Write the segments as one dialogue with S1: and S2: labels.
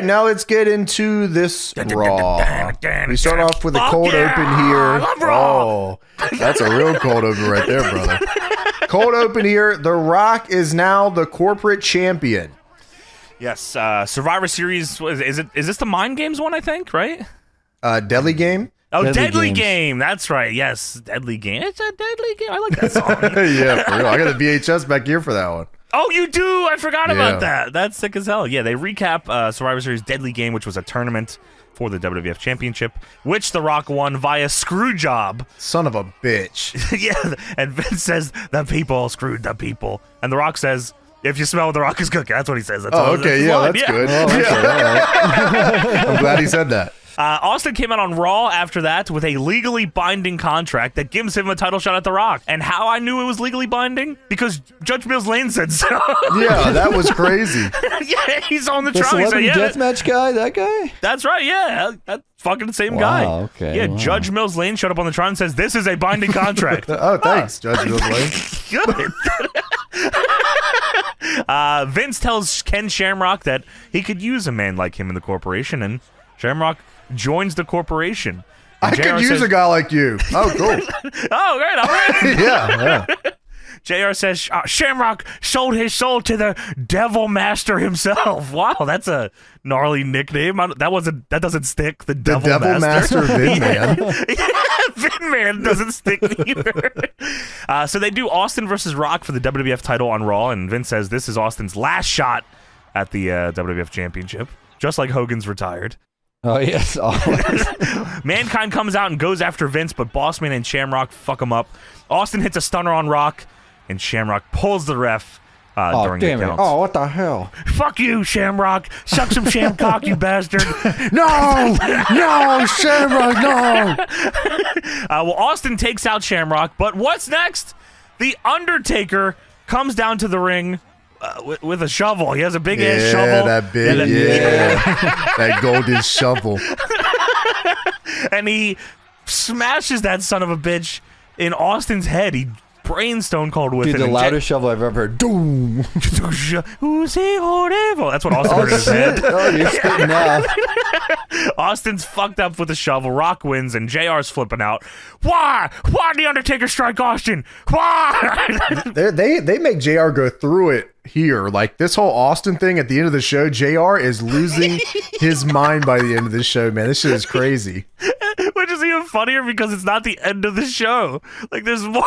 S1: now let's get into this Raw. We start off with a cold open here. Oh, that's a real cold open right there, brother. Cold open here. The Rock is now the corporate champion.
S2: Yes, Survivor Series. Is this the Mind Games one? I think, right?
S1: Deadly Game.
S2: Oh, Deadly Game. That's right. Yes, Deadly Game. It's a Deadly Game. I like that song.
S1: Yeah, for real. I got the VHS back here for that one.
S2: Oh, you do? I forgot about that. That's sick as hell. Yeah, they recap Survivor Series Deadly Game, which was a tournament for the WWF Championship, which The Rock won via screw job.
S1: Son of a bitch.
S2: Yeah, and Vince says, the people screwed the people. And The Rock says, if you smell what The Rock is cooking. That's what he says. That's
S1: okay, yeah, that's good. Oh, I'm glad he said that.
S2: Austin came out on Raw after that with a legally binding contract that gives him a title shot at The Rock. And how I knew it was legally binding? Because Judge Mills Lane said so.
S1: Yeah, that was crazy.
S2: Yeah, he's on the trial.
S3: Celebrity deathmatch guy, that guy?
S2: That's right, yeah. That's fucking the same guy.
S3: Okay.
S2: Yeah, Judge Mills Lane showed up on the trial and says, this is a binding contract.
S1: Oh, thanks, Judge Mills Lane.
S2: Good. Vince tells Ken Shamrock that he could use a man like him in the corporation, and Shamrock joins the corporation. And
S1: I could use a guy like you. Oh, cool.
S2: Oh, great. All right.
S1: Yeah.
S2: JR says Shamrock sold his soul to the Devil Master himself. Wow, that's a gnarly nickname. That doesn't stick. The Devil Master Vin Man. Yeah, Vin Man doesn't stick either. So they do Austin versus Rock for the WWF title on Raw, and Vince says this is Austin's last shot at the WWF Championship, just like Hogan's retired.
S3: Oh, yes, always.
S2: Mankind comes out and goes after Vince, but Bossman and Shamrock fuck him up. Austin hits a stunner on Rock, and Shamrock pulls the ref during the count.
S3: Oh, what the hell?
S2: Fuck you, Shamrock. Suck some sham cock, you bastard.
S1: No, Shamrock, no.
S2: Well, Austin takes out Shamrock, but what's next? The Undertaker comes down to the ring with a shovel. He has a big-ass shovel.
S1: That golden shovel.
S2: And he smashes that son of a bitch in Austin's head. He brains Stone Cold with it.
S3: Dude, the loudest shovel I've ever heard. Doom.
S2: That's what Austin heard in his head.
S3: Oh, you're spitting now.
S2: Austin's fucked up with the shovel. Rock wins, and JR's flipping out. Why? Why did the Undertaker strike Austin? Why?
S1: they make JR go through it here. Like, this whole Austin thing at the end of the show, JR is losing his mind by the end of this show, man. This shit is crazy.
S2: Which is even funnier because it's not the end of the show. Like, there's more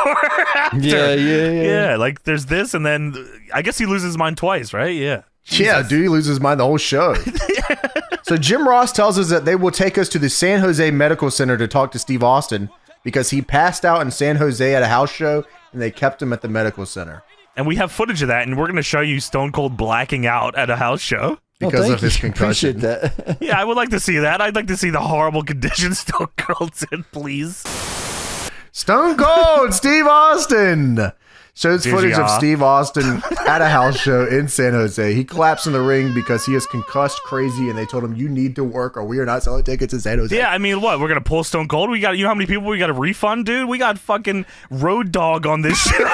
S2: after.
S3: Yeah.
S2: Yeah, like, there's this, and then I guess he loses his mind twice, right? Yeah. Jesus.
S1: Yeah, dude, he loses his mind the whole show. So Jim Ross tells us that they will take us to the San Jose Medical Center to talk to Steve Austin because he passed out in San Jose at a house show, and they kept him at the medical center.
S2: And we have footage of that, and we're going to show you Stone Cold blacking out at a house show.
S1: Because of his concussion.
S3: Appreciate that.
S2: Yeah, I would like to see that. I'd like to see the horrible conditions Stone Cold's in, please.
S1: Stone Cold Steve Austin shows footage of Steve Austin at a house show in San Jose. He collapsed in the ring because he is concussed crazy, and they told him, you need to work or we are not selling tickets in San Jose.
S2: Yeah, I mean, what? We're going to pull Stone Cold? You know how many people we got to refund, dude? We got fucking Road Dogg on this show. You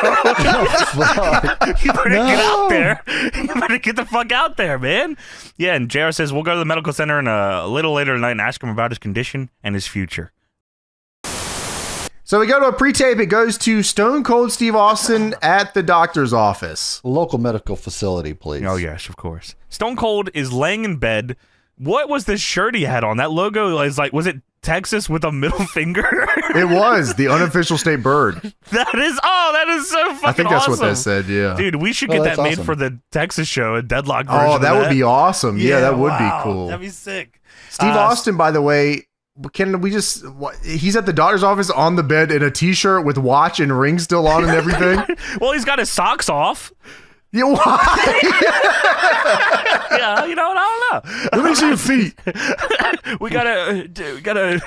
S2: better get out there. You better get the fuck out there, man. Yeah, and JR says, we'll go to the medical center a little later tonight and ask him about his condition and his future.
S1: So we go to a pre-tape. It goes to Stone Cold Steve Austin at the doctor's office.
S3: Local medical facility, please.
S2: Oh, yes, of course. Stone Cold is laying in bed. What was the shirt he had on? That logo is like, was it Texas with a middle finger?
S1: It was the unofficial state bird.
S2: That is so fucking awesome.
S1: I think that's what they said, yeah.
S2: Dude, we should get that made for the Texas show, a Deadlock version.
S1: Oh, that would be awesome. Yeah, that would be cool.
S2: That'd be sick.
S1: Steve Austin, by the way, can we just... He's at the doctor's office on the bed in a t-shirt with watch and ring still on and everything.
S2: Well, he's got his socks off.
S1: Yeah, why?
S2: Yeah, I don't know.
S1: Let me see your feet.
S2: we gotta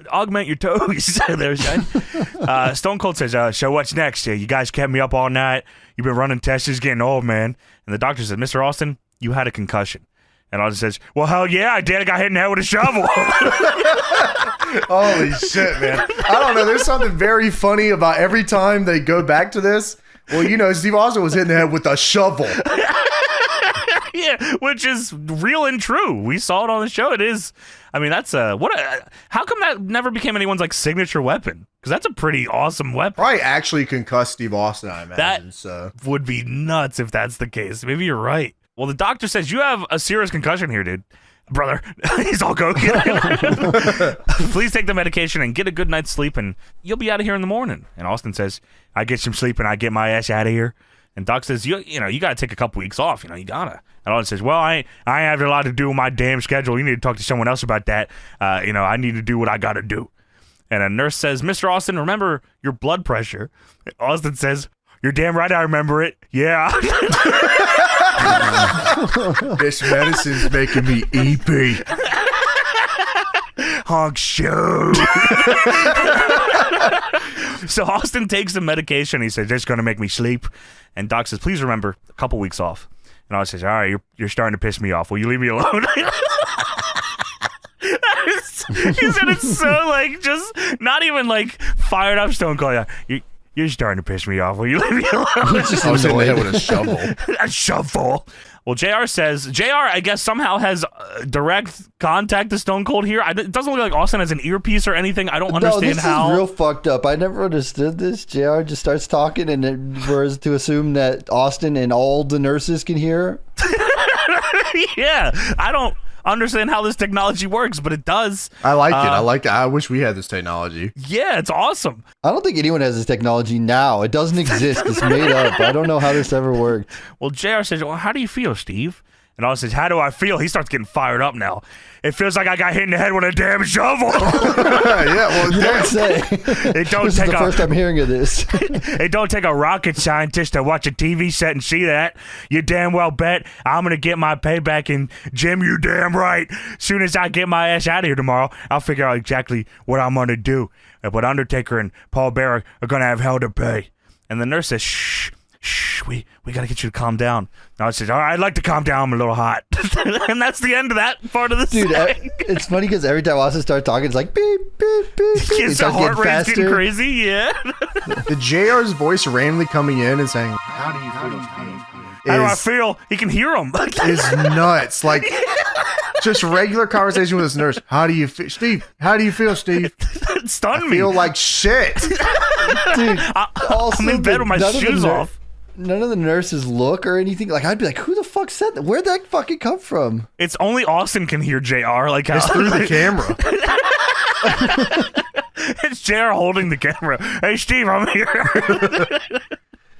S2: augment your toes. There, Stone Cold says, so what's next? You guys kept me up all night. You've been running tests. It's getting old, man. And the doctor said, Mr. Austin, you had a concussion. And Austin says, well, hell yeah, I did. I got hit in the head with a shovel.
S1: Holy shit, man. I don't know. There's something very funny about every time they go back to this. Well, Steve Austin was hit in the head with a shovel.
S2: Yeah, Yeah, which is real and true. We saw it on the show. It is. I mean, that's how come that never became anyone's like signature weapon? Because that's a pretty awesome weapon.
S1: Probably actually concuss Steve Austin, I imagine.
S2: Would be nuts if that's the case. Maybe you're right. Well, the doctor says you have a serious concussion here, dude. Brother, he's all go. Please take the medication and get a good night's sleep, and you'll be out of here in the morning. And Austin says, I get some sleep and I get my ass out of here. And Doc says, you got to take a couple weeks off. You gotta. And Austin says, well, I have a lot to do with my damn schedule. You need to talk to someone else about that. I need to do what I got to do. And a nurse says, Mr. Austin, remember your blood pressure. Austin says, you're damn right I remember it. Yeah.
S1: This medicine's making me EP.
S2: Honk show. So Austin takes the medication. He says, it's going to make me sleep. And Doc says, please remember, a couple weeks off. And Austin says, all right, you're starting to piss me off. Will you leave me alone? He said it's so like just not even like fired up Stone Cold. You're starting to piss me off. Will you leave me alone?
S1: I was in the head with a shovel.
S2: A shovel. Well, JR says, JR, I guess, somehow has direct contact to Stone Cold here. It doesn't look like Austin has an earpiece or anything. I don't understand how.
S3: This is real fucked up. I never understood this. JR just starts talking, and it was to assume that Austin and all the nurses can hear.
S2: Yeah, I don't understand how this technology works, but it does.
S1: I like it. I like it. I wish we had this technology.
S2: Yeah, it's awesome.
S3: I don't think anyone has this technology now. It doesn't exist. It's made up. I don't know how this ever worked.
S2: Well, JR says, well, how do you feel, Steve? And Austin says, how do I feel? He starts getting fired up now. It feels like I got hit in the head with a damn shovel.
S1: Yeah, well,
S3: You don't say.
S2: It don't
S3: This is the first I'm hearing of this.
S2: It don't take a rocket scientist to watch a TV set and see that. You damn well bet I'm going to get my payback. And Jim, you damn right. Soon as I get my ass out of here tomorrow, I'll figure out exactly what I'm going to do. But Undertaker and Paul Bearer are going to have hell to pay. And the nurse says, shh, we got to get you to calm down. Now it says, all right, I'd like to calm down. I'm a little hot. And that's the end of that part of the
S3: Dude, it's funny because every time Austin starts talking, it's like beep, beep, beep, beep.
S2: His heart rate's getting crazy, yeah.
S1: The JR's voice randomly coming in and saying, how do you feel?
S2: How do I feel? He can hear him.
S1: Is nuts. Like, just regular conversation with his nurse. How do you feel? Steve, how do you feel, Steve?
S2: It stunned me.
S1: I feel like shit.
S3: Dude,
S2: I'm in bed with my shoes off.
S3: None of the nurses look or anything. Like, I'd be like, who the fuck said that? Where'd that fucking come from?
S2: It's only Austin can hear JR. Like, how,
S1: it's through the camera.
S2: It's JR holding the camera. Hey, Steve, I'm here.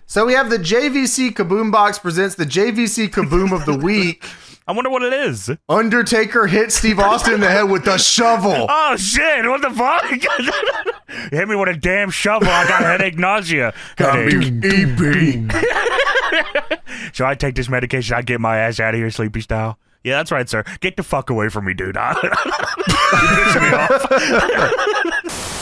S1: So we have the JVC Kaboom Box presents the JVC Kaboom of the Week.
S2: I wonder what it is.
S1: Undertaker hit Steve Austin in the head with a shovel.
S2: Oh, shit. What the fuck? You hit me with a damn shovel. I got headache, nausea.
S1: EP.
S2: So I take this medication. I get my ass out of here, sleepy style. Yeah, that's right, sir. Get the fuck away from me, dude. You're pissing me off.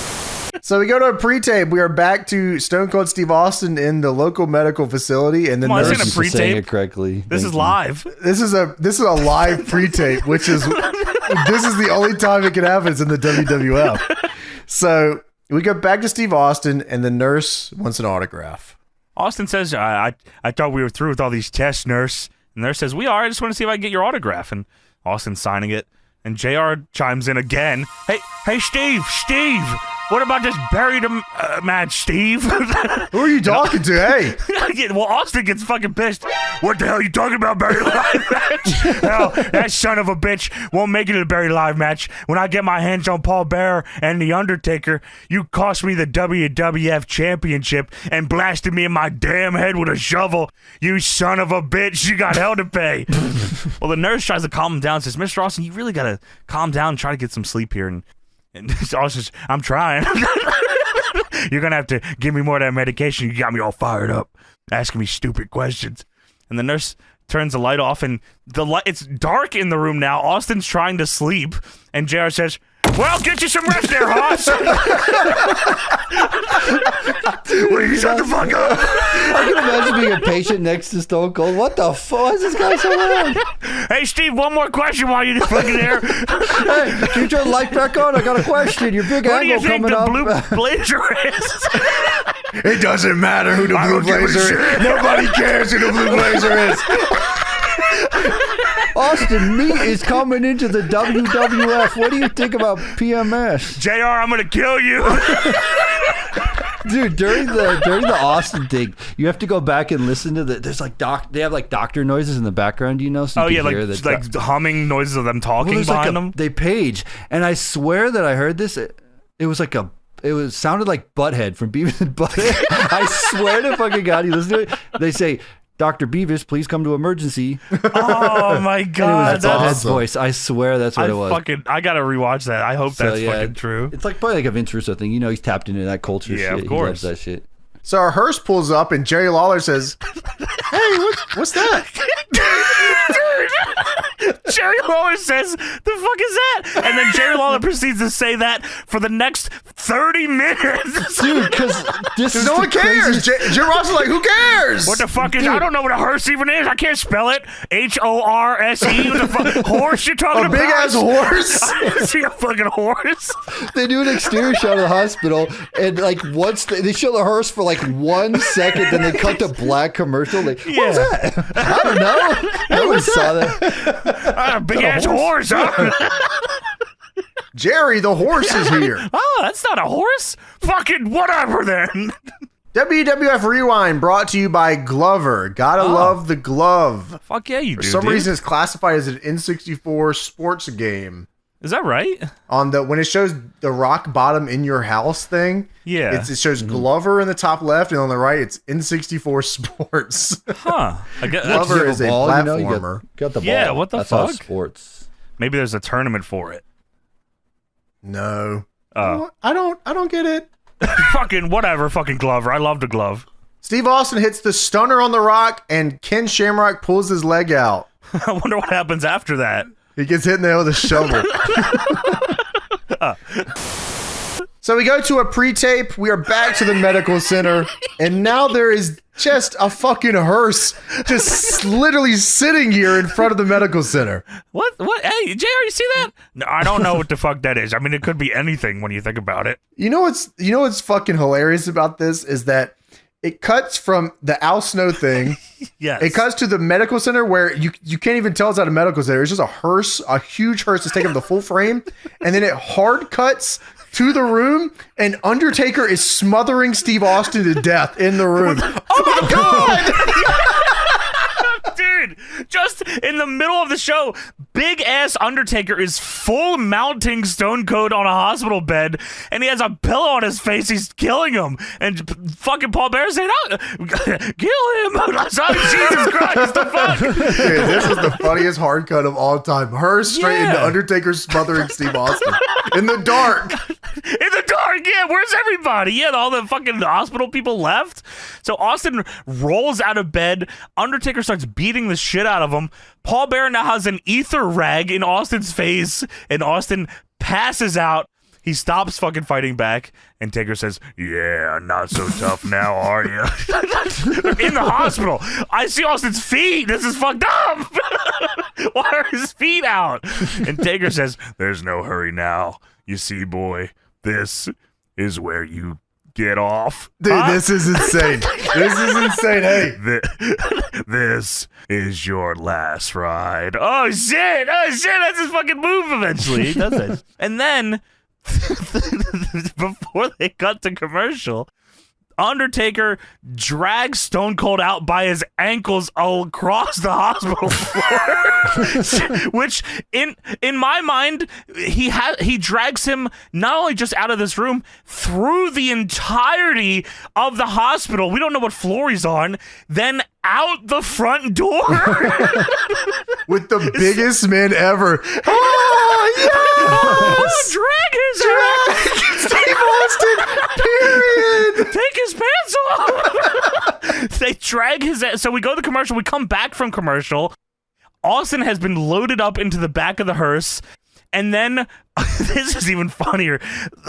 S1: So we go to a pre-tape. We are back to Stone Cold Steve Austin in the local medical facility, and the
S2: Come on,
S1: nurse
S2: this ain't a pre-tape.
S3: It correctly.
S2: This is live.
S1: This is a live pre-tape, which is this is the only time it can happen is in the WWF. So we go back to Steve Austin, and the nurse wants an autograph.
S2: Austin says, I thought we were through with all these tests, nurse. And the nurse says, we are. I just want to see if I can get your autograph. And Austin's signing it. And JR chimes in again. Hey, Steve. What about this buried match, Steve?
S1: Who are you talking to? Hey.
S2: Well, Austin gets fucking pissed. What the hell are you talking about, buried alive match? Hell, that son of a bitch won't make it to the buried alive match. When I get my hands on Paul Bearer and The Undertaker, you cost me the WWF championship and blasted me in my damn head with a shovel. You son of a bitch, you got hell to pay. Well, the nurse tries to calm him down and says, Mr. Austin, you really got to calm down and try to get some sleep here. And Austin says, I'm trying. You're going to have to give me more of that medication. You got me all fired up, asking me stupid questions. And the nurse turns the light off, and it's dark in the room now. Austin's trying to sleep, and JR says, well, get you some rest there, Hoss. Will you shut the fuck up?
S3: I can imagine being a patient next to Stone Cold. What the fuck? Why is this guy so loud?
S2: Hey, Steve, one more question while you're fucking there.
S3: Hey, can you turn the light back on? I got a question. Your big
S2: What do you
S3: angle
S2: think
S3: coming
S2: the
S3: up.
S2: blue blazer is?
S1: It doesn't matter who the blue blazer is. Nobody cares who the blue blazer is.
S3: Austin, meat is coming into the WWF. What do you think about PMS?
S2: JR, I'm going to kill you.
S3: Dude, during the Austin thing, you have to go back and listen to there's like they have like doctor noises in the background, you know? So you can hear
S2: like humming noises of them talking behind them.
S3: They page, and I swear that I heard this. It was like sounded like Butthead from Beavis and Butthead. I swear to fucking God, you listen to it. They say, Dr. Beavis, please come to emergency.
S2: Oh my God,
S3: that's Butthead's voice. I swear that's what it was.
S2: I gotta rewatch that. I hope that's fucking true.
S3: It's like probably like a Vince Russo thing. You know, he's tapped into that culture.
S2: Yeah,
S3: shit.
S2: of course.
S3: He loves that shit.
S1: So our hearse pulls up and Jerry Lawler says, "Hey, what's that?"
S2: Jerry Lawler says, "The fuck is that?" And then Jerry Lawler proceeds to say that for the next 30 minutes.
S3: Dude, because
S1: no one cares. Jim Ross is like, who cares?
S2: What the fuck is? I don't know what a hearse even is. I can't spell it. HORSE. What the fuck? Horse you're talking about?
S1: A big ass horse.
S2: I see a fucking horse.
S3: They do an exterior shot of the hospital, and like once they show the hearse for like 1 second, then they cut to black commercial. Like, what was that? I don't know. No one saw that.
S2: Big ass horse, huh?
S1: Jerry, the horse is here.
S2: Oh, that's not a horse. Fucking whatever then.
S1: WWF Rewind brought to you by Glover. Gotta love the glove.
S2: Fuck yeah, you do.
S1: For some reason, it's classified as an N64 sports game.
S2: Is that right?
S1: When it shows the rock bottom in your house thing, it shows Glover in the top left, and on the right, it's N64 Sports.
S2: Huh?
S1: Glover is a platformer.
S3: You got the ball.
S2: Yeah, what the
S3: That's
S2: fuck?
S3: all sports.
S2: Maybe there's a tournament for it.
S1: No.
S2: Oh.
S1: I don't get it.
S2: Fucking whatever, fucking Glover. I love the glove.
S1: Steve Austin hits the stunner on the rock, and Ken Shamrock pulls his leg out.
S2: I wonder what happens after that.
S1: He gets hit in the head with a shovel. So we go to a pre-tape. We are back to the medical center, and now there is just a fucking hearse just literally sitting here in front of the medical center.
S2: What? Hey, JR, you see that? No, I don't know what the fuck that is. I mean, it could be anything when you think about it.
S1: You know what's fucking hilarious about this is that it cuts from the Arceneaux thing.
S2: Yes.
S1: It cuts to the medical center where you can't even tell it's at a medical center. It's just a hearse, a huge hearse that's taking up the full frame. And then it hard cuts to the room, and Undertaker is smothering Steve Austin to death in the room. Oh my God!
S2: Dude, just in the middle of the show, big ass Undertaker is full mounting Stone Cold on a hospital bed, and he has a pillow on his face. He's killing him, and fucking Paul Bearer saying, "Oh, kill him!" Jesus Christ, the fuck!
S1: Dude, this is the funniest hard cut of all time. Her straight into Undertaker smothering Steve Austin in the dark.
S2: In the dark, yeah. Where's everybody? Yeah, all the fucking hospital people left. So Austin rolls out of bed. Undertaker starts beating the shit out of him. Paul Bearer now has an ether rag in Austin's face, and Austin passes out. He stops fucking fighting back, and Taker says, "Yeah, not so tough now, are you?" In the hospital. I see Austin's feet. This is fucked up. Why are his feet out? And Taker says, "There's no hurry now. You see, boy, this is where you get off."
S1: Dude, this is insane. This is insane. Hey.
S2: This is your last ride. Oh, shit. That's his fucking move eventually. He does it. And then, before they cut to commercial, Undertaker drags Stone Cold out by his ankles across the hospital floor. Which, in my mind, he drags him not only just out of this room, through the entirety of the hospital. We don't know what floor he's on. Then out the front door.
S1: With the biggest man ever. Oh, yeah!
S2: Drag his ass!
S1: Steve Austin, period!
S2: Take his pants off! They drag his ass. So we go to commercial. We come back from commercial. Austin has been loaded up into the back of the hearse. And then, this is even funnier,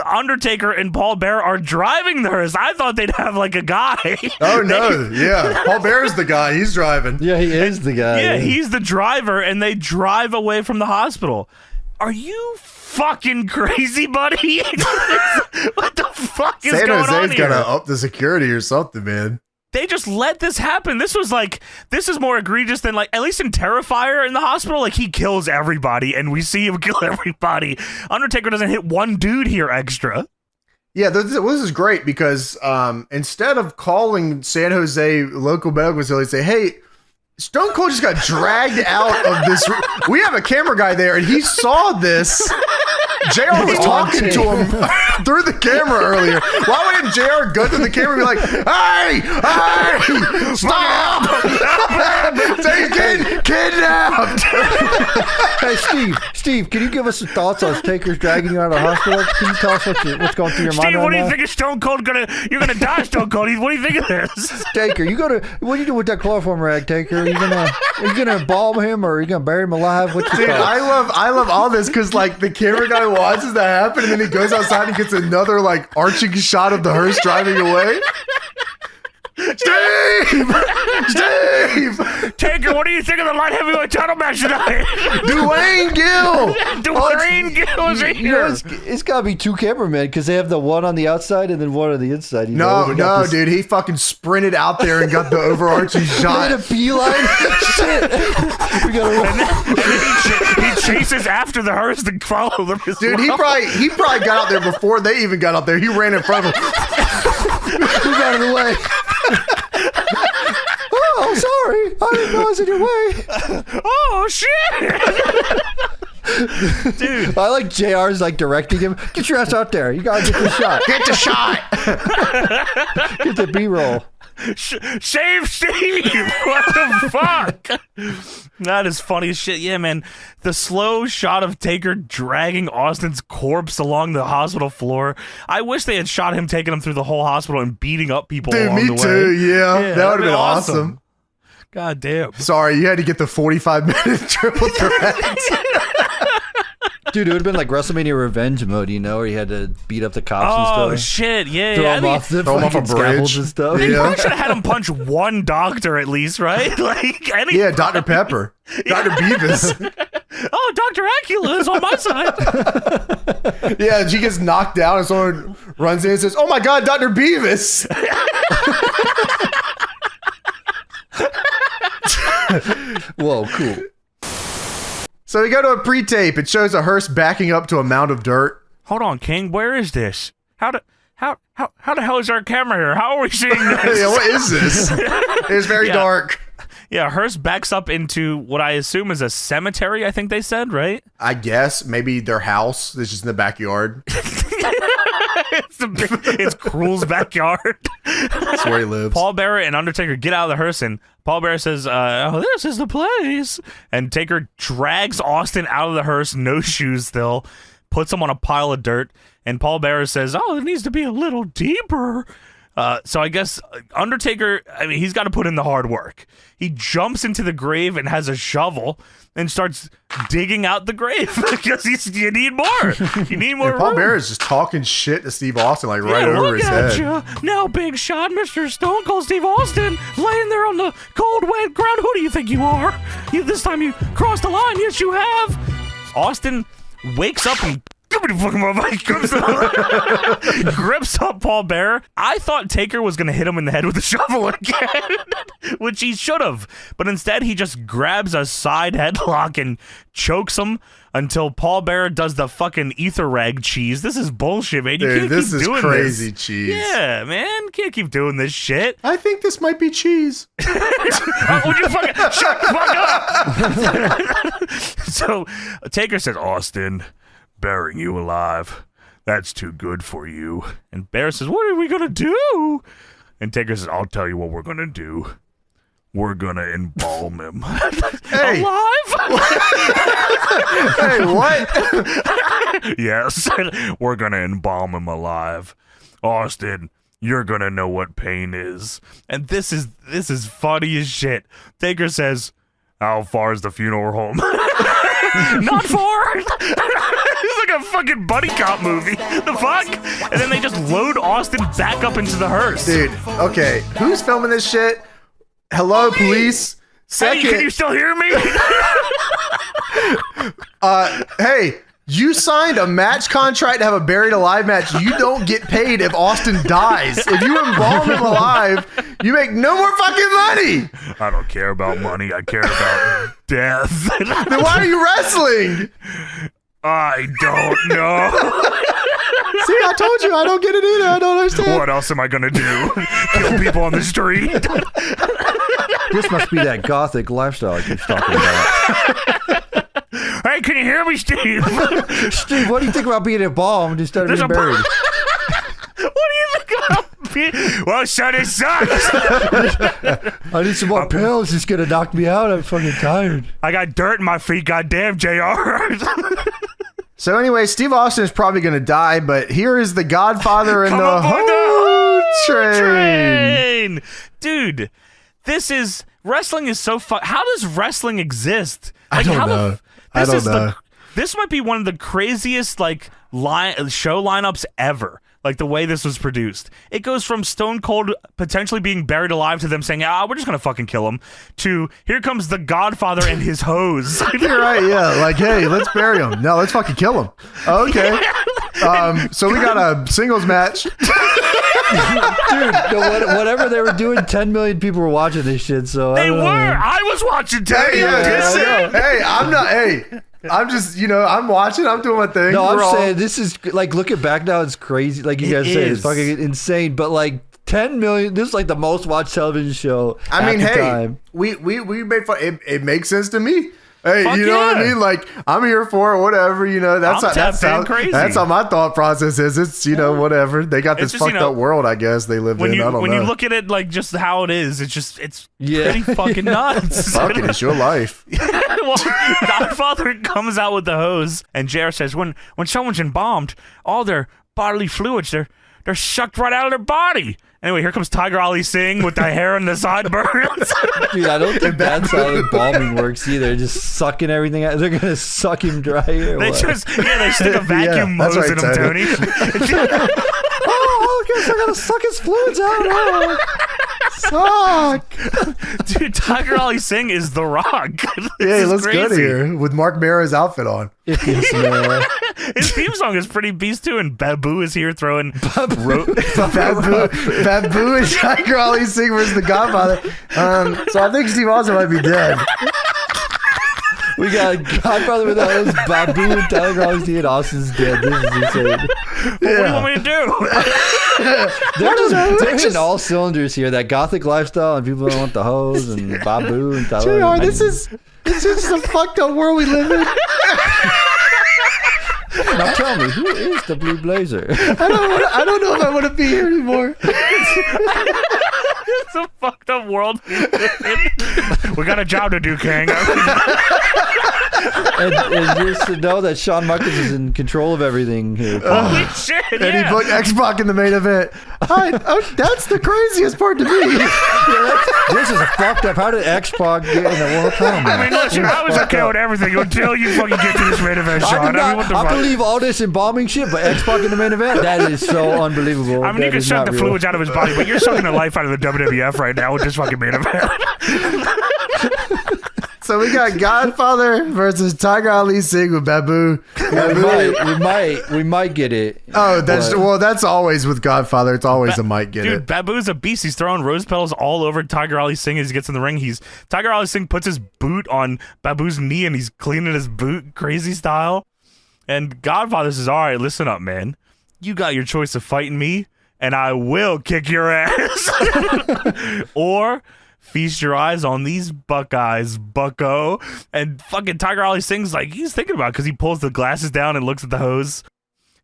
S2: Undertaker and Paul Bearer are driving the hearse. I thought they'd have, like, a guy.
S1: Oh, no. Yeah. Paul Bearer's the guy. He's driving.
S3: Yeah, he is the guy.
S2: Yeah, he's the driver, and they drive away from the hospital. Are you fucking crazy, buddy? What the fuck is going on here?
S1: San Jose's got to up the security or something, man.
S2: they just let this happen. This is more egregious than like, at least in Terrifier in the hospital, like he kills everybody and we see him kill everybody. Undertaker doesn't hit one dude here extra.
S1: Yeah, this is great because instead of calling San Jose local medical facility, say, hey, Stone Cold just got dragged out of this. We have a camera guy there, and he saw this. JR was talking to him through the camera earlier. Why wouldn't JR go through the camera and be like, hey, stop! He's getting kidnapped!
S3: Hey, Steve, can you give us some thoughts on Taker's dragging you out of the hospital? Can you tell us what's going through your mind?
S2: Steve, what do you think of Stone Cold you're gonna die, Stone Cold? What do you think of this?
S3: Taker, what do you do with that chloroform rag, Taker? Are you gonna embalm him or are you gonna bury him alive?
S1: Dude, I love all this because like the camera guy watches that happen and then he goes outside and gets another like arching shot of the hearse driving away. Steve!
S2: Taker, what do you think of the light heavyweight title match tonight?
S1: Dwayne Gill!
S2: Dwayne Gill is here.
S3: It's got to be two cameramen because they have the one on the outside and then one on the inside.
S1: No, dude, he fucking sprinted out there and got the overarching shot.
S3: Made a beeline. Shit. We gotta
S2: and then he chases after the hearse to follow them.
S1: Dude, he probably got out there before they even got out there. He ran in front of them.
S3: Move out of the way. Oh, sorry. I didn't know I was in your way.
S2: Oh, shit. Dude.
S3: I like JR's like directing him. Get your ass out there. You gotta get the shot.
S1: Get the shot.
S3: Get the B-roll.
S2: Save Steve! What the fuck? That is funny as shit. Yeah, man. The slow shot of Taker dragging Austin's corpse along the hospital floor. I wish they had shot him taking him through the whole hospital and beating up people along the way.
S1: Me too, yeah. That would have been awesome.
S2: God damn.
S1: Sorry, you had to get the 45-minute triple threat.
S3: Dude, it would have been like WrestleMania Revenge mode, where you had to beat up the cops and stuff.
S2: Oh, shit, yeah.
S3: Throw him off a bridge and stuff.
S2: They probably should have had him punch one doctor at least, right?
S1: Yeah, Dr. Pepper. Dr. Beavis.
S2: Oh, Dr. Acula is on my side.
S1: Yeah, she gets knocked down and someone runs in and says, oh my God, Dr. Beavis.
S3: Whoa, cool.
S1: So we go to a pre-tape. It shows a hearse backing up to a mound of dirt.
S2: Hold on, King. Where is this? How the hell is our camera here? How are we seeing this?
S1: Yeah, what is this? It's very dark.
S2: Yeah, hearse backs up into what I assume is a cemetery, I think they said, right?
S1: I guess. Maybe their house. It's just in the backyard.
S2: It's Cruel's backyard.
S1: That's where he lives.
S2: Paul Bearer and Undertaker get out of the hearse, and Paul Bearer says, oh, this is the place. And Taker drags Austin out of the hearse, no shoes still, puts him on a pile of dirt, and Paul Bearer says, oh, it needs to be a little deeper. So I guess Undertaker, he's got to put in the hard work. He jumps into the grave and has a shovel and starts digging out the grave because you need more. You need more.
S1: Paul Bearer is just talking shit to Steve Austin right over his head.
S2: You. Now, big shot, Mr. Stone Cold Steve Austin, laying there on the cold, wet ground. Who do you think you are? This time you crossed the line. Yes, you have. Austin wakes up and grips up Paul Bearer. I thought Taker was going to hit him in the head with a shovel again, which he should have. But instead, he just grabs a side headlock and chokes him until Paul Bearer does the fucking ether rag cheese. This is bullshit, man. You can't
S1: this
S2: keep
S1: is
S2: doing
S1: crazy
S2: this.
S1: Cheese.
S2: Yeah, man. Can't keep doing this shit.
S1: I think this might be cheese.
S2: Would you fucking shut the fuck up? So Taker says, Austin, burying you alive, that's too good for you. And Bear says, what are we gonna do? And Taker says, I'll tell you what we're gonna do. We're gonna embalm him.
S1: Hey.
S2: Alive?
S1: Hey, what?
S2: Yes, we're gonna embalm him alive. Austin, you're gonna know what pain is. And this is funny as shit. Taker says, how far is the funeral home? Not far. It's like a fucking buddy cop movie. The fuck? And then they just load Austin back up into the hearse.
S1: Dude, okay. Who's filming this shit? Hello, police. Second,
S2: hey, can you still hear me?
S1: Hey, You signed a match contract to have a buried alive match. You don't get paid if Austin dies. If you embalm him alive, you make no more fucking money.
S2: I don't care about money. I care about death.
S1: Then why are you wrestling?
S2: I don't know.
S1: See, I told you I don't get it either. I don't understand.
S2: What else am I gonna do? Kill people on the street?
S3: This must be that gothic lifestyle I keep talking about.
S2: Hey, can you hear me, Steve?
S3: Steve, what do you think about being embalmed instead of being buried?
S2: What do you think about being... Well, son, it sucks.
S3: I need some more pills. It's gonna knock me out. I'm fucking tired.
S2: I got dirt in my feet. Goddamn, JR.
S1: So anyway, Steve Austin is probably going to die, but here is the Godfather and
S2: Come
S1: the
S2: aboard
S1: whole
S2: train. Dude, this is... Wrestling is so fun. How does wrestling exist? Like,
S1: I don't know.
S2: This might be one of the craziest like show lineups ever. Like the way this was produced, it goes from Stone Cold potentially being buried alive to them saying, "Ah, we're just gonna fucking kill him," to here comes the Godfather and his hose.
S1: You're right, yeah. Like, hey, let's bury him. No, let's fucking kill him. Okay. So we got a singles match.
S3: Dude, whatever they were doing, 10 million people were watching this shit. So
S2: they were. I was watching.
S1: Hey, I'm not. Hey, I'm just, I'm watching. I'm doing my thing.
S3: No, I'm saying this is like looking back now, it's crazy. Like you guys say, it's fucking insane. But like 10 million, this is like the most watched television show.
S1: I mean, hey,
S3: time.
S1: we made fun. It makes sense to me. Hey,
S2: Fuck
S1: you know what I mean? Like, I'm here for it, whatever, that's how my thought process is. It's, whatever. They got this fucked up world, I guess, they live in. I don't know.
S2: When you look at it, like, just how it is, it's pretty fucking nuts.
S1: Fucking, it's your life.
S2: Well, Godfather comes out with the hose, and JR says, when someone's embalmed, all their bodily fluids, they're sucked right out of their body. Anyway, here comes Tiger Ali Singh with the hair and the sideburns.
S3: Dude, I don't think that's how embalming works either. Just sucking everything out. They're gonna suck him dry.
S2: They stick a vacuum hose in him, Tony.
S3: I guess I gotta suck his fluids out. Suck.
S2: Dude, Tiger Ali Singh is The Rock.
S1: Yeah, he looks good here with Mark Mara's outfit on.
S2: His theme song is pretty beast too, and Babu is here throwing
S1: Babu and Tiger Ali Singh versus the Godfather. So I think Steve Austin might be dead.
S3: We got Godfather with those, Babu and Tiger Ali Singh, and Austin's dead. This is insane.
S2: What do you want me to do?
S3: They're hitting all cylinders here. That gothic lifestyle, and people don't want the hose, and Babu and Tyler.
S1: This is a fucked up world we live in.
S3: Now tell me, who is the Blue Blazer?
S1: I don't know if I want to be here anymore.
S2: It's a fucked up world. We got a job to do, King.
S3: and just to know that Shawn Michaels is in control of everything here.
S2: Holy shit!
S1: And he put X-Pac in the main event. That's the craziest part to me.
S3: This is a fucked up. How did X-Pac get in the World Title?
S2: I mean, listen, I was okay with everything until you fucking get to this main event, Sean.
S3: I believe all this embalming shit, but X-Pac in the main event, that is so unbelievable.
S2: I mean, you can suck the fluids out of his body, but you're sucking the life out of the WWF right now with this fucking main event.
S1: So we got Godfather versus Tiger Ali Singh with Babu.
S3: We might get it.
S1: Oh, that's always with Godfather. It's always a might get it.
S2: Dude, Babu's a beast. He's throwing rose petals all over Tiger Ali Singh as he gets in the ring. Tiger Ali Singh puts his boot on Babu's knee and he's cleaning his boot crazy style. And Godfather says, all right, listen up, man. You got your choice of fighting me, and I will kick your ass. Or feast your eyes on these Buckeyes, bucko. And fucking Tiger Ali Singh's like, he's thinking about it because he pulls the glasses down and looks at the hose.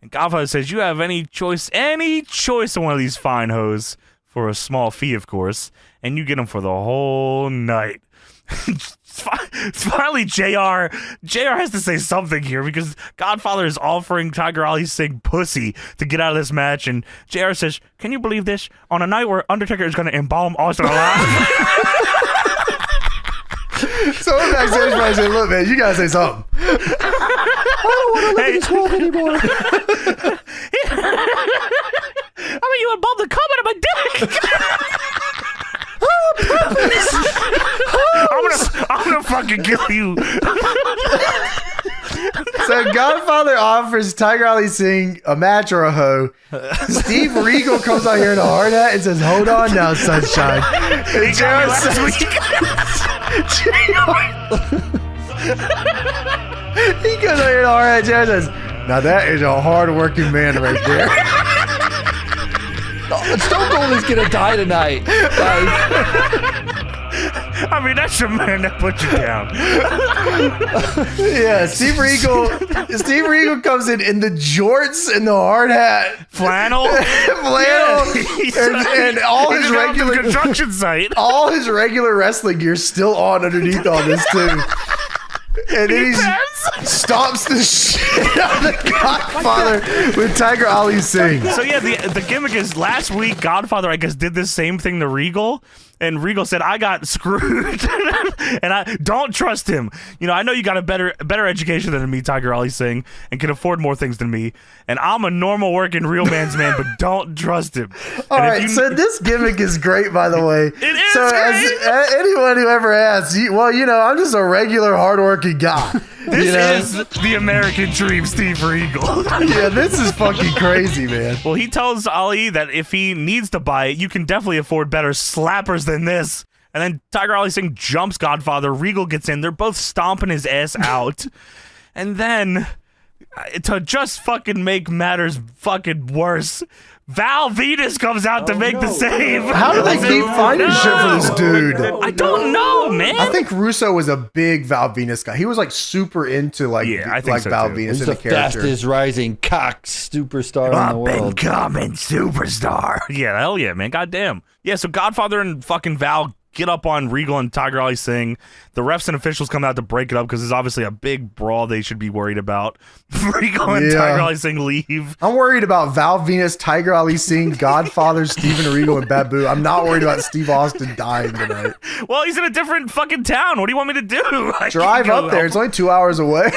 S2: And Godfather says, you have any choice of one of these fine hoes for a small fee, of course, and you get them for the whole night. Finally, JR has to say something here because Godfather is offering Tiger Ali Singh pussy to get out of this match, and JR says, can you believe this? On a night where Undertaker is going to embalm Austin alive.
S1: So I'm backstage, I said, look, man, you gotta say something.
S3: I don't want to live in this world anymore.
S2: I mean, you embalmed the cum out of my dick. I'm gonna fucking kill you.
S1: So So Godfather offers Tiger Ali Singh a match or a hoe. Steve Regal comes out here in a hard hat and says, "Hold on now, sunshine." And JR says, he goes out here in a hard hat. JR says, "Now that is a hard-working man right there."
S3: Stone Cold is gonna die tonight, guys.
S2: I mean, that's your man that put you down.
S1: Yeah, Steve Regal comes in the jorts and the hard hat,
S2: flannel,
S1: and all his regular
S2: construction site.
S1: All his regular wrestling gear still on underneath all this too. And then he stomps the shit out of the Godfather with Tiger Ali Singh.
S2: So yeah, the gimmick is last week Godfather, I guess, did the same thing to Regal. And Regal said, "I got screwed," and I don't trust him. You know, I know you got a better education than me, Tiger Ali Singh, and can afford more things than me. And I'm a normal working real man's man, but don't trust him.
S1: All right, so this gimmick is great, by the way.
S2: It is
S1: so
S2: great.
S1: As anyone who ever asks, I'm just a regular hardworking guy.
S2: This is the American dream, Steve Regal.
S1: Yeah, this is fucking crazy, man.
S2: Well, he tells Ali that if he needs to buy it, you can definitely afford better slappers than this. And then Tiger Ali Singh jumps Godfather. Regal gets in. They're both stomping his ass out. And then, to just fucking make matters fucking worse, Val Venus comes out to make the save.
S1: How do they keep finding shit for this dude?
S2: I don't know, man.
S1: I think Russo was a big Val Venus guy. He was like super into
S2: I think so
S1: Val
S2: too.
S1: Venus
S3: He's
S1: in
S3: the
S1: the character.
S3: fastest rising cock superstar in the
S2: Up
S3: world.
S2: and coming superstar. Yeah, hell yeah, man. Goddamn. Yeah, so Godfather and fucking Val get up on Regal and Tiger Ali Singh. The refs and officials come out to break it up because there's obviously a big brawl they should be worried about. Regal and Tiger Ali Singh leave.
S1: I'm worried about Val Venus, Tiger Ali Singh, Godfather, Steven Regal, and Babu. I'm not worried about Steve Austin dying tonight.
S2: Well, he's in a different fucking town. What do you want me to do?
S1: Drive up there. It's only 2 hours away.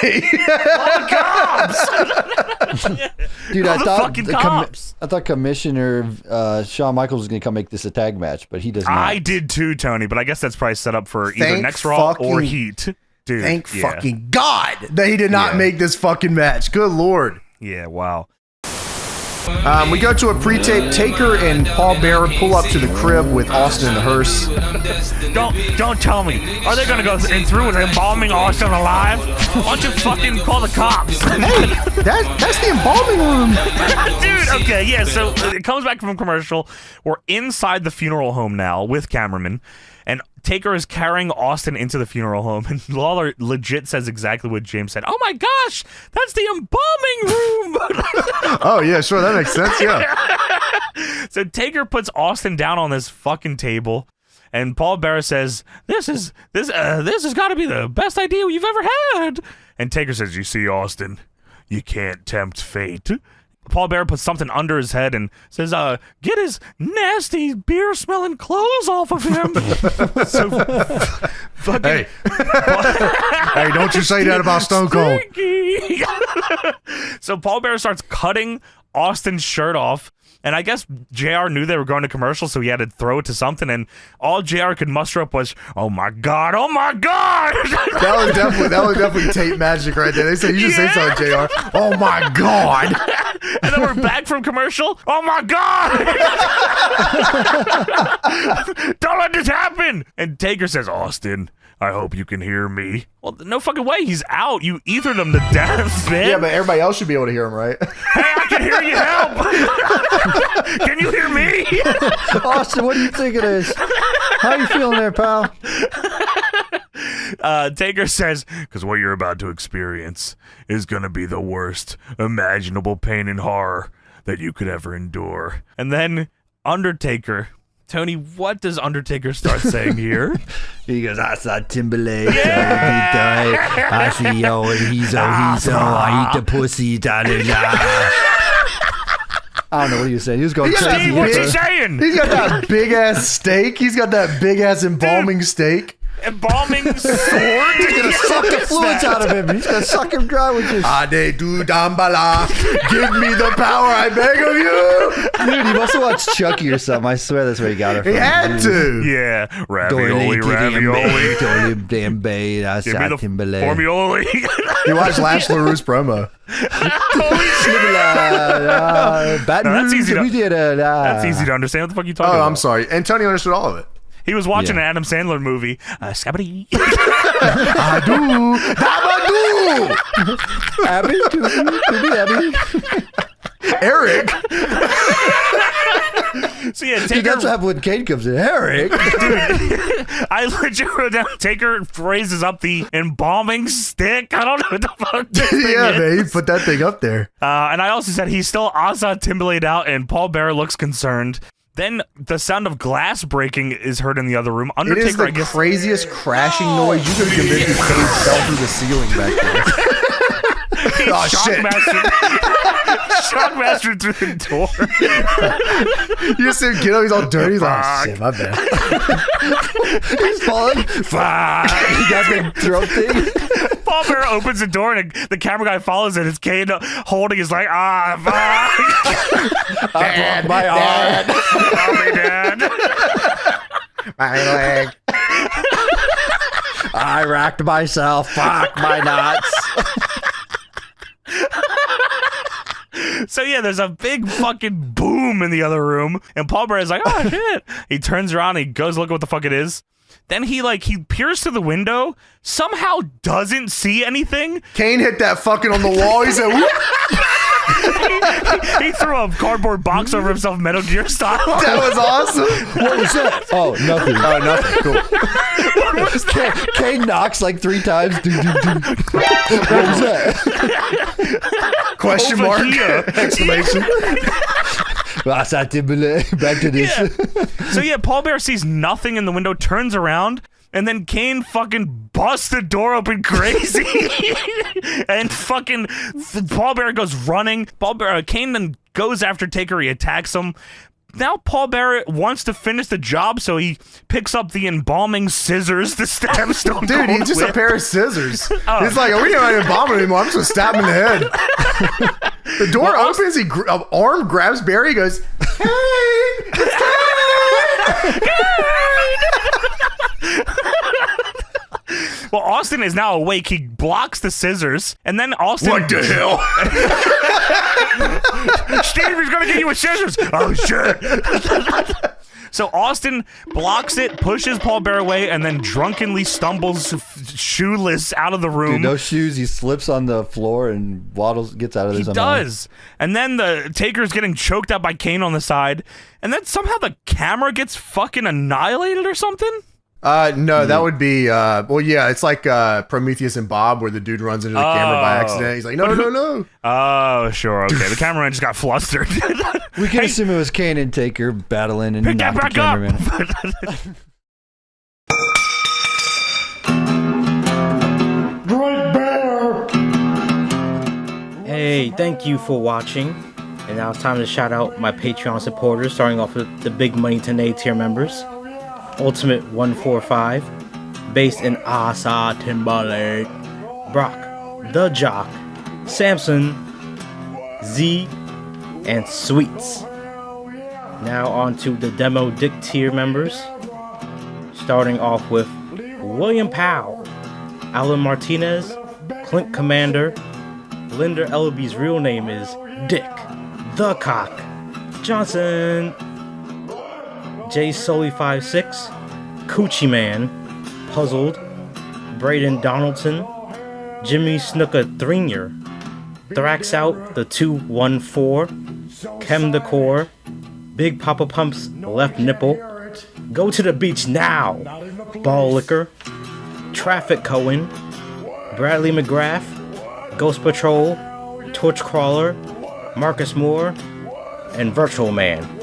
S3: Dude, I
S2: cops.
S3: thought Commissioner Shawn Michaels was going to come make this a tag match, but he does not.
S2: I did too, Tony, but I guess that's probably set up for either next Raw or Heat. Dude,
S1: thank fucking God that he did not make this fucking match. Good Lord.
S2: Yeah, wow.
S1: We go to a pre-tape. Taker and Paul Bearer pull up to the crib with Austin in the hearse.
S2: Don't tell me. Are they gonna go through with embalming Austin alive? Why don't you fucking call the cops?
S1: Hey, that's the embalming room.
S2: Dude, okay, yeah, so it comes back from commercial. We're inside the funeral home now with cameramen, and Taker is carrying Austin into the funeral home, and Lawler legit says exactly what James said. Oh my gosh, that's the embalming room.
S1: Oh yeah, sure, that makes sense. Yeah.
S2: So Taker puts Austin down on this fucking table, and Paul Bearer says, "This has got to be the best idea you've ever had." And Taker says, "You see, Austin, you can't tempt fate." Paul Bearer puts something under his head and says, "Get his nasty beer-smelling clothes off of him." So, fucking...
S1: Hey, don't you say that about Stone Cold.
S2: So Paul Bearer starts cutting Austin's shirt off, and I guess JR knew they were going to commercial, so he had to throw it to something, and all JR could muster up was, "Oh my God, oh my God!"
S1: That was definitely tape magic right there. They said, "You just say something, JR. Oh my God."
S2: And then we're back from commercial. Oh my God! Don't let this happen! And Taker says, "Austin, I hope you can hear me." Well, no fucking way. He's out. You ethered him to death, man.
S1: Yeah, but everybody else should be able to hear him, right?
S2: Hey, I can hear you. Help! Can you hear me?
S3: Austin, what do you think of this? How you feeling there, pal?
S2: Taker says, "Because what you're about to experience is going to be the worst imaginable pain and horror that you could ever endure." And then Undertaker. Tony, what does Undertaker start saying here?
S3: He goes, "I saw Timberlake. I see yo, and he's I eat the pussy. Da, da, da." I don't know what he was saying. He was going crazy.
S2: Steve, what's he saying?
S1: He's got that big ass steak. He's got that big ass embalming steak.
S2: embalming sword.
S3: He's gonna suck the fluids out of him. He's gonna suck him dry with this.
S1: Ade du Dambala. Give me the power, I beg of you.
S3: Dude, he must have watched Chucky or something. I swear that's where he got it from.
S1: He had to.
S2: Yeah, ravioli.
S3: Damn bait. I
S2: Give me the formula.
S1: He watched Lash LaRue's promo.
S2: That's easy to understand. What the fuck are you talking about?
S1: Oh, I'm sorry. And Tony understood all of it.
S2: He was watching an Adam Sandler movie. Scabby.
S1: Adu.
S3: Abby.
S1: Eric.
S2: So yeah,
S3: Dude, that's what happened when Kane comes in. Eric.
S2: Dude, I legit wrote down, Taker raises up the embalming stick. I don't know what the fuck this thing is.
S1: Man, he put that thing up there.
S2: And I also said he's still Asa Timberlake out, and Paul Bearer looks concerned. Then the sound of glass breaking is heard in the other room. Undertaker,
S1: it is the craziest crashing noise. You could have convinced me Kane fell through the ceiling back there. Oh, shit.
S2: Shockmaster through the door.
S1: You just said, he's all dirty. He's like, oh, shit, my bad.
S3: He's falling. Fuck. He got the throat thing.
S2: Paul Bearer opens the door and the camera guy follows it. It's Kane holding his leg. Fuck.
S3: I broke my arm.
S2: Help me, Dad.
S1: My leg.
S3: I racked myself. Fuck my nuts.
S2: So yeah, there's a big fucking boom in the other room, and Paul Bearer's like, oh shit. He turns around, he goes look what the fuck it is. Then he peers through the window, somehow doesn't see anything.
S1: Kane hit that fucking on the wall. He said, whoop.
S2: He threw a cardboard box over himself, Metal Gear style.
S1: That was awesome.
S3: What was that? Oh, nothing.
S1: Oh, nothing. Cool.
S3: Kane knocks like 3 times. What was that?
S1: Question mark. Exclamation.
S3: Back to this.
S2: Yeah. So yeah, Paul Bearer sees nothing in the window, turns around, and then Kane fucking busts the door open crazy. And fucking Paul Bearer goes running. Kane then goes after Taker. He attacks him. Now Paul Bearer wants to finish the job, so he picks up the embalming scissors to stab Stone Cold.
S1: Dude, he's just
S2: with.
S1: a pair of scissors.
S2: Oh.
S1: He's like, we don't embalm him anymore. I'm just going to stab him in the head. The door opens. Arm grabs Barry. He goes, hey, it's
S2: Well, Austin is now awake. He blocks the scissors, and then Austin...
S1: What the hell?
S2: Steve, he's gonna get you with scissors. Oh, shit. So Austin blocks it, pushes Paul Bearer away, and then drunkenly stumbles shoeless out of the room.
S3: Dude, no shoes. He slips on the floor and gets out of there somehow.
S2: He does. And then the Taker's getting choked out by Kane on the side, and then somehow the camera gets fucking annihilated or something?
S1: No, that would be, it's like Prometheus and Bob, where the dude runs into the camera by accident. He's like, no.
S2: Oh, sure, okay. The cameraman just got flustered.
S3: We can assume it was Kane and Taker battling and not the cameraman.
S4: Great Bear!
S5: Hey, thank you for watching. And now it's time to shout out my Patreon supporters, starting off with the Big Money Today tier members. Ultimate 145, based in Asa Timberlake, Brock, The Jock, Samson, Z, and Sweets. Now on to the Demo Dick tier members, starting off with William Powell, Allan Martinez, Clint Commander, Linder Elerbees' real name is Dick, The Cock, Johnson, J Sully 56, KooChi Man, Puzzled, Braeden Donaldson, Jimmy Snooker Thringer, Thrax Out the 214, Chemthecore, Bigpoppapumpsleftnipple, Go to the Beach Now, Ball Liquor, Trafficcoen, Bradley McGrath, GhostPatrol, TorchCrawler, Marcus Moore, and VirtualMan.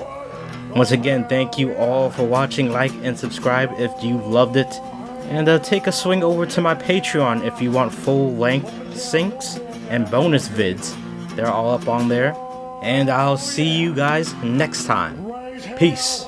S5: Once again, thank you all for watching. Like and subscribe if you loved it. And take a swing over to my Patreon if you want full-length syncs and bonus vids. They're all up on there. And I'll see you guys next time. Peace.